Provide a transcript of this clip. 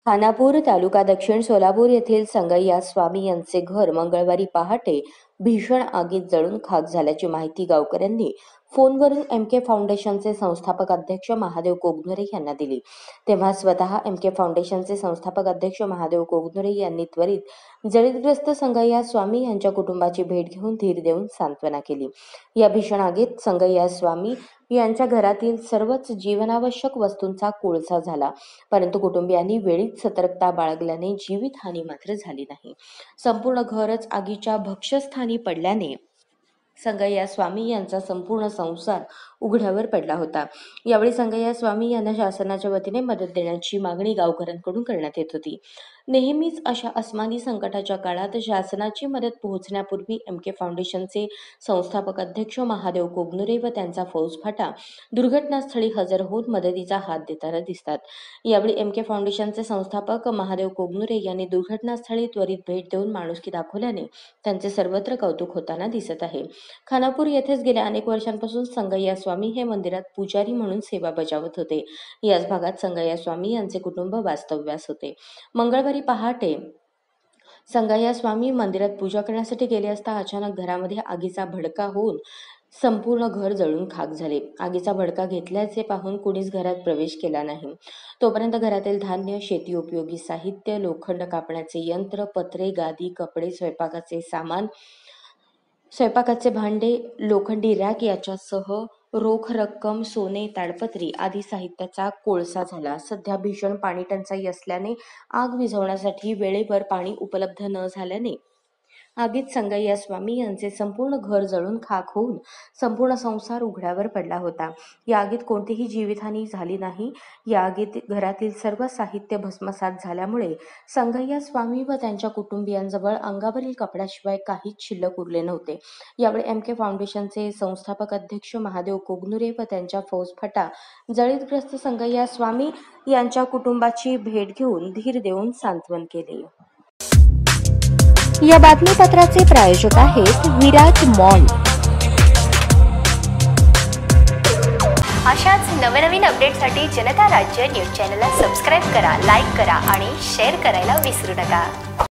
खानापूर तालुका दक्षिण सोलापूर येथील संगय्या स्वामी यांचे घर मंगळवारी पहाटे भीषण आगीत जळून खाक झाल्याची माहिती गावकऱ्यांनी फोनवरून एमके फाउंडेशनचे संस्थापक अध्यक्ष महादेव कोगनुरे यांना दिली। तेव्हा स्वतः एमके फाउंडेशनचे संस्थापक अध्यक्ष महादेव कोगनुरे यांनी त्वरित जळीतग्रस्त संगय्या स्वामी यांच्या कुटुंबाची भेट घेऊन धीर देऊन सांत्वना केली। या भीषण आगीत संगय्या स्वामी यांच्या घरातील सर्वच जीवनावश्यक वस्तूंचा कोळसा झाला, परंतु कुटुंबियांनी वेळीच सतर्कता बाळगल्याने जीवितहानी मात्र झाली नाही। संपूर्ण घरच आगीच्या भक्ष्यस्थानी पडल्याने संगय्या स्वामी यांचा संपूर्ण संसार उघड्यावर पडला होता। यावेळी संगय्या स्वामी यांना शासनाच्या वतीने मदत देण्याची मागणी गावकऱ्यांकडून करण्यात येत होती। नेहमीच अशा अस्मानी संकटाच्या काळात शासनाची मदत पोहोचण्यापूर्वी एमके फाउंडेशनचे संस्थापक अध्यक्ष महादेव कोगनुरे व त्यांचा फौजफाटा दुर्घटनास्थळी हजर होऊन मदतीचा हात देताना दिसतात। यावेळी एमके फाउंडेशनचे संस्थापक महादेव कोगनुरे यांनी दुर्घटनास्थळी त्वरित भेट देऊन माणुसकी दाखवल्याने त्यांचे सर्वत्र कौतुक होताना दिसत आहे। खानापूर येथेच गेल्या अनेक वर्षांपासून संगय्या स्वामी हे मंदिरात पुजारी म्हणून सेवा बजावत होते। याच भागात संगय्या स्वामी यांचे कुटुंब वास्तव्यास होते। मंगळवारी पहाटे संगय्या स्वामी मंदिरात पूजा करण्यासाठी गेले असता अचानक घरामध्ये आगीचा भडका होऊन संपूर्ण घर जळून खाक झाले। आगीचा भडका घेतल्याचे पाहून कुणीच घरात प्रवेश केला नाही। तोपर्यंत घरातील धान्य, शेती उपयोगी साहित्य, लोखंड कापण्याचे यंत्र, पत्रे, गादी, कपडे, स्वयंपाकाचे भांडे, लोखंडी रॅक याच्यासह रोख रक्कम, सोने, ताडपत्री आदी साहित्याचा कोळसा झाला। सध्या भीषण पाणी टंचाई असल्याने आग विझवण्यासाठी वेळेवर पाणी उपलब्ध न झाल्याने आगीत संगय्या स्वामी यांचे संपूर्ण घर जळून खाक होऊन संपूर्ण संसार उघड्यावर पडला होता। या आगीत कोणतीही जीवितहानी झाली नाही। या आगीत घरातील सर्व साहित्य भस्मसात झाल्यामुळे संगय्या स्वामी व त्यांच्या कुटुंबियांजवळ अंगावरील कपड्याशिवाय काहीच शिल्लक उरले नव्हते। यावेळी एमके फाउंडेशनचे संस्थापक अध्यक्ष महादेव कोगनुरे व त्यांच्या फौजफाटा जळीतग्रस्त संगय्या स्वामी यांच्या कुटुंबाची भेट घेऊन धीर देऊन सांत्वन केले। या बातमीपत्राचे प्रायोजक आहेत विराज मॉल। अशाच नवनवीन अपडेटसाठी जनता राज्य न्यूज चॅनलला सबस्क्राईब करा, लाईक करा आणि शेअर करायला विसरू नका।